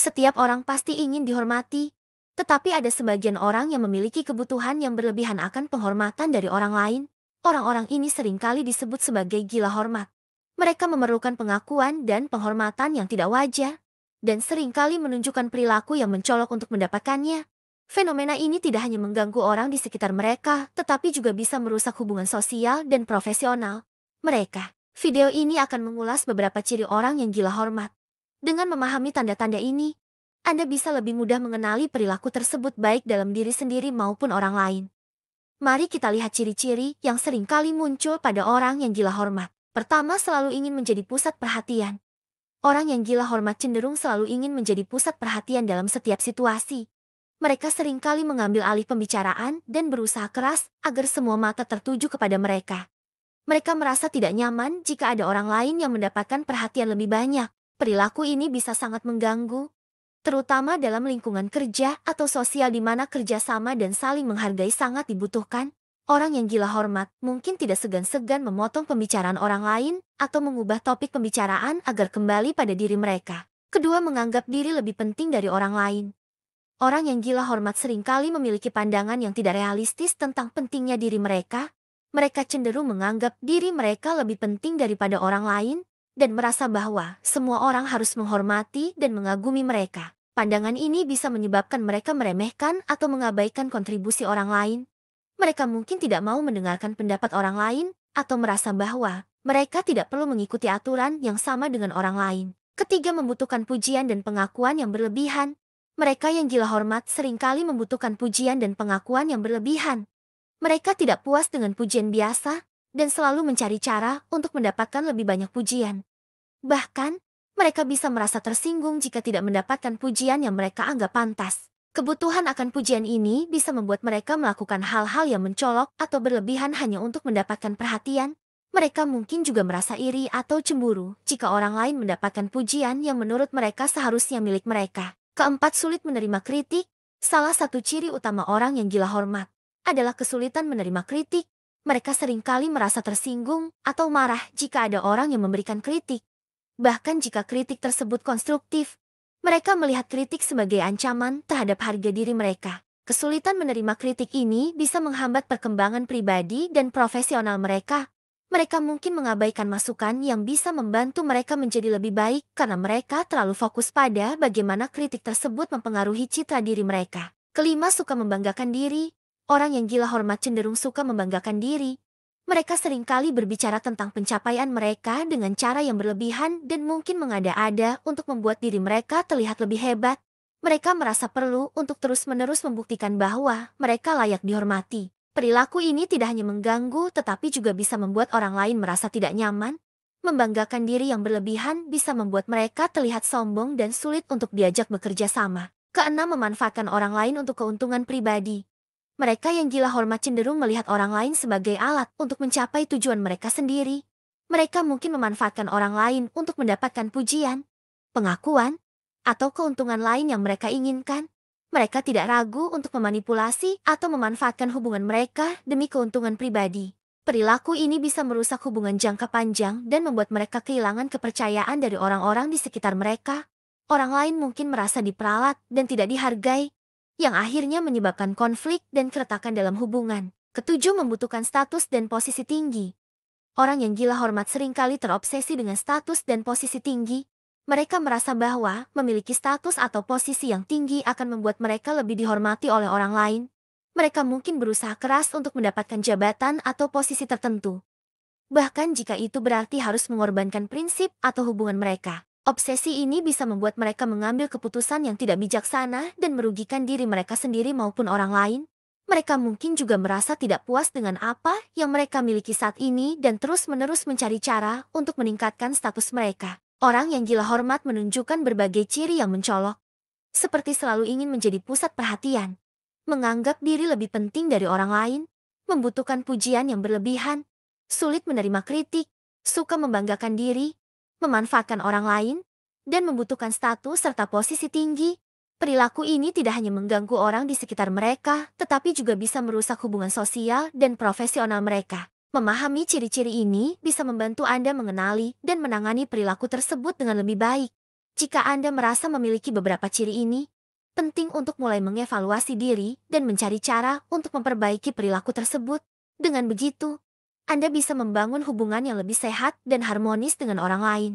Setiap orang pasti ingin dihormati, tetapi ada sebagian orang yang memiliki kebutuhan yang berlebihan akan penghormatan dari orang lain. Orang-orang ini seringkali disebut sebagai gila hormat. Mereka memerlukan pengakuan dan penghormatan yang tidak wajar, dan seringkali menunjukkan perilaku yang mencolok untuk mendapatkannya. Fenomena ini tidak hanya mengganggu orang di sekitar mereka, tetapi juga bisa merusak hubungan sosial dan profesional mereka. Video ini akan mengulas beberapa ciri orang yang gila hormat. Dengan memahami tanda-tanda ini, Anda bisa lebih mudah mengenali perilaku tersebut baik dalam diri sendiri maupun orang lain. Mari kita lihat ciri-ciri yang sering kali muncul pada orang yang gila hormat. Pertama, selalu ingin menjadi pusat perhatian. Orang yang gila hormat cenderung selalu ingin menjadi pusat perhatian dalam setiap situasi. Mereka seringkali mengambil alih pembicaraan dan berusaha keras agar semua mata tertuju kepada mereka. Mereka merasa tidak nyaman jika ada orang lain yang mendapatkan perhatian lebih banyak. Perilaku ini bisa sangat mengganggu, terutama dalam lingkungan kerja atau sosial di mana kerjasama dan saling menghargai sangat dibutuhkan. Orang yang gila hormat mungkin tidak segan-segan memotong pembicaraan orang lain atau mengubah topik pembicaraan agar kembali pada diri mereka. Kedua, menganggap diri lebih penting dari orang lain. Orang yang gila hormat seringkali memiliki pandangan yang tidak realistis tentang pentingnya diri mereka. Mereka cenderung menganggap diri mereka lebih penting daripada orang lain, dan merasa bahwa semua orang harus menghormati dan mengagumi mereka. Pandangan ini bisa menyebabkan mereka meremehkan atau mengabaikan kontribusi orang lain. Mereka mungkin tidak mau mendengarkan pendapat orang lain, atau merasa bahwa mereka tidak perlu mengikuti aturan yang sama dengan orang lain. Ketiga, membutuhkan pujian dan pengakuan yang berlebihan. Mereka yang gila hormat seringkali membutuhkan pujian dan pengakuan yang berlebihan. Mereka tidak puas dengan pujian biasa, dan selalu mencari cara untuk mendapatkan lebih banyak pujian. Bahkan, mereka bisa merasa tersinggung jika tidak mendapatkan pujian yang mereka anggap pantas. Kebutuhan akan pujian ini bisa membuat mereka melakukan hal-hal yang mencolok atau berlebihan hanya untuk mendapatkan perhatian. Mereka mungkin juga merasa iri atau cemburu jika orang lain mendapatkan pujian yang menurut mereka seharusnya milik mereka. Keempat, sulit menerima kritik. Salah satu ciri utama orang yang gila hormat adalah kesulitan menerima kritik. Mereka seringkali merasa tersinggung atau marah jika ada orang yang memberikan kritik. Bahkan jika kritik tersebut konstruktif, mereka melihat kritik sebagai ancaman terhadap harga diri mereka. Kesulitan menerima kritik ini bisa menghambat perkembangan pribadi dan profesional mereka. Mereka mungkin mengabaikan masukan yang bisa membantu mereka menjadi lebih baik karena mereka terlalu fokus pada bagaimana kritik tersebut mempengaruhi citra diri mereka. Kelima, suka membanggakan diri. Orang yang gila hormat cenderung suka membanggakan diri. Mereka seringkali berbicara tentang pencapaian mereka dengan cara yang berlebihan dan mungkin mengada-ada untuk membuat diri mereka terlihat lebih hebat. Mereka merasa perlu untuk terus-menerus membuktikan bahwa mereka layak dihormati. Perilaku ini tidak hanya mengganggu tetapi juga bisa membuat orang lain merasa tidak nyaman. Membanggakan diri yang berlebihan bisa membuat mereka terlihat sombong dan sulit untuk diajak bekerja sama. Keenam, memanfaatkan orang lain untuk keuntungan pribadi. Mereka yang gila hormat cenderung melihat orang lain sebagai alat untuk mencapai tujuan mereka sendiri. Mereka mungkin memanfaatkan orang lain untuk mendapatkan pujian, pengakuan, atau keuntungan lain yang mereka inginkan. Mereka tidak ragu untuk memanipulasi atau memanfaatkan hubungan mereka demi keuntungan pribadi. Perilaku ini bisa merusak hubungan jangka panjang dan membuat mereka kehilangan kepercayaan dari orang-orang di sekitar mereka. Orang lain mungkin merasa diperalat dan tidak dihargai, yang akhirnya menyebabkan konflik dan keretakan dalam hubungan. Ketujuh, membutuhkan status dan posisi tinggi. Orang yang gila hormat seringkali terobsesi dengan status dan posisi tinggi. Mereka merasa bahwa memiliki status atau posisi yang tinggi akan membuat mereka lebih dihormati oleh orang lain. Mereka mungkin berusaha keras untuk mendapatkan jabatan atau posisi tertentu. Bahkan jika itu berarti harus mengorbankan prinsip atau hubungan mereka. Obsesi ini bisa membuat mereka mengambil keputusan yang tidak bijaksana dan merugikan diri mereka sendiri maupun orang lain. Mereka mungkin juga merasa tidak puas dengan apa yang mereka miliki saat ini dan terus-menerus mencari cara untuk meningkatkan status mereka. Orang yang gila hormat menunjukkan berbagai ciri yang mencolok, seperti selalu ingin menjadi pusat perhatian, menganggap diri lebih penting dari orang lain, membutuhkan pujian yang berlebihan, sulit menerima kritik, suka membanggakan diri, memanfaatkan orang lain, dan membutuhkan status serta posisi tinggi. Perilaku ini tidak hanya mengganggu orang di sekitar mereka, tetapi juga bisa merusak hubungan sosial dan profesional mereka. Memahami ciri-ciri ini bisa membantu Anda mengenali dan menangani perilaku tersebut dengan lebih baik. Jika Anda merasa memiliki beberapa ciri ini, penting untuk mulai mengevaluasi diri dan mencari cara untuk memperbaiki perilaku tersebut. Dengan begitu, Anda bisa membangun hubungan yang lebih sehat dan harmonis dengan orang lain.